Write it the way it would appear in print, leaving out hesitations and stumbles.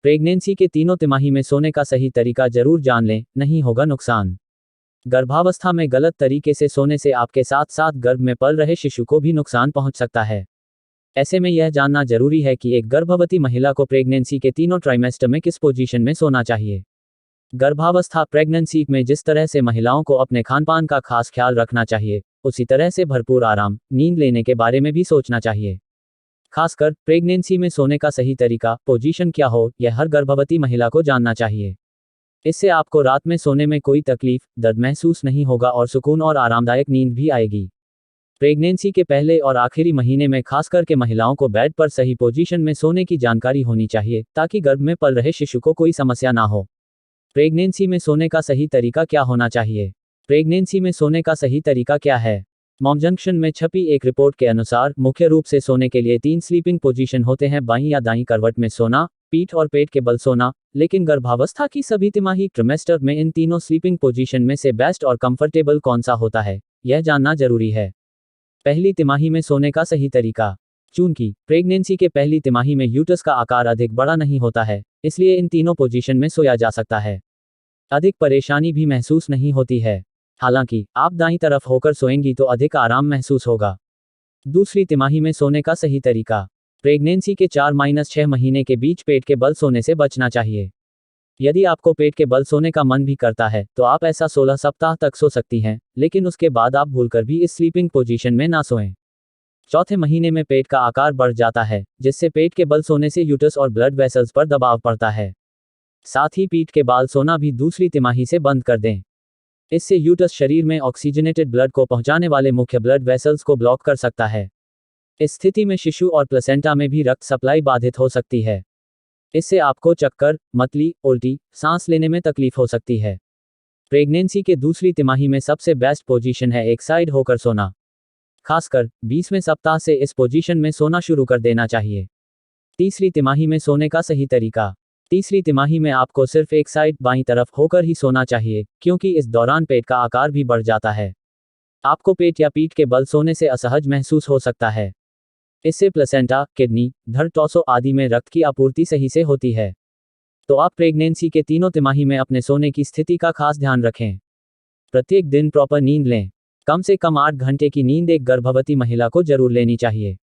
Pregnancy के तीनों तिमाही में सोने का सही तरीका जरूर जान लें, नहीं होगा नुकसान। गर्भावस्था में गलत तरीके से सोने से आपके साथ साथ गर्भ में पल रहे शिशु को भी नुकसान पहुंच सकता है। ऐसे में यह जानना जरूरी है कि एक गर्भवती महिला को प्रेगनेंसी के तीनों ट्राइमेस्टर में किस पोजीशन में सोना चाहिए। गर्भावस्था प्रेगनेंसी में जिस तरह से महिलाओं को अपने खानपान का खास ख्याल रखना चाहिए, उसी तरह से भरपूर आराम, नींद लेने के बारे में भी सोचना चाहिए। खासकर प्रेगनेंसी में सोने का सही तरीका, पोजीशन क्या हो, यह हर गर्भवती महिला को जानना चाहिए। इससे आपको रात में सोने में कोई तकलीफ, दर्द महसूस नहीं होगा और सुकून और आरामदायक नींद भी आएगी। प्रेगनेंसी के पहले और आखिरी महीने में खास करके महिलाओं को बेड पर सही पोजीशन में सोने की जानकारी होनी चाहिए, ताकि गर्भ में पल रहे शिशु को कोई समस्या ना हो। प्रेगनेंसी में सोने का सही तरीका क्या होना चाहिए? प्रेगनेंसी में सोने का सही तरीका क्या है? मॉम जंक्शन में छपी एक रिपोर्ट के अनुसार मुख्य रूप से सोने के लिए 3 स्लीपिंग पोजीशन होते हैं: बाईं या दाईं करवट में सोना, पीठ और पेट के बल सोना। लेकिन गर्भावस्था की सभी तिमाही ट्रिमेस्टर में इन तीनों स्लीपिंग पोजीशन में से बेस्ट और कंफर्टेबल कौन सा होता है, यह जानना जरूरी है। पहली तिमाही में सोने का सही तरीका। चूंकि प्रेगनेंसी के पहली तिमाही में यूट्रस का आकार अधिक बड़ा नहीं होता है, इसलिए इन तीनों पोजीशन में सोया जा सकता है। अधिक परेशानी भी महसूस नहीं होती है। हालांकि आप दाईं तरफ होकर सोएंगी तो अधिक आराम महसूस होगा। दूसरी तिमाही में सोने का सही तरीका। प्रेगनेंसी के 4-6 महीने के बीच पेट के बल सोने से बचना चाहिए। यदि आपको पेट के बल सोने का मन भी करता है तो आप ऐसा 16 सप्ताह तक सो सकती हैं, लेकिन उसके बाद आप भूलकर भी इस स्लीपिंग पोजीशन में ना सोएं। चौथे महीने में पेट का आकार बढ़ जाता है, जिससे पेट के बल सोने से यूट्रस और ब्लड वेसल्स पर दबाव पड़ता है। साथ ही पीठ के बाल सोना भी दूसरी तिमाही से बंद कर दें। इससे यूट्रस शरीर में ऑक्सीजनेटेड ब्लड को पहुंचाने वाले मुख्य ब्लड वेसल्स को ब्लॉक कर सकता है। इस स्थिति में शिशु और प्लेसेंटा में भी रक्त सप्लाई बाधित हो सकती है। इससे आपको चक्कर, मतली, उल्टी, सांस लेने में तकलीफ हो सकती है। प्रेगनेंसी के दूसरी तिमाही में सबसे बेस्ट पोजीशन है एक साइड होकर सोना। खासकर 20वें सप्ताह से इस पोजीशन में सोना शुरू कर देना चाहिए। तीसरी तिमाही में सोने का सही तरीका। तीसरी तिमाही में आपको सिर्फ एक साइड बाईं तरफ होकर ही सोना चाहिए, क्योंकि इस दौरान पेट का आकार भी बढ़ जाता है। आपको पेट या पीठ के बल सोने से असहज महसूस हो सकता है। इससे प्लेसेंटा, किडनी, धड़, टॉसो आदि में रक्त की आपूर्ति सही से होती है। तो आप प्रेगनेंसी के तीनों तिमाही में अपने सोने की स्थिति का खास ध्यान रखें। प्रत्येक दिन प्रॉपर नींद लें। कम से कम 8 घंटे की नींद एक गर्भवती महिला को जरूर लेनी चाहिए।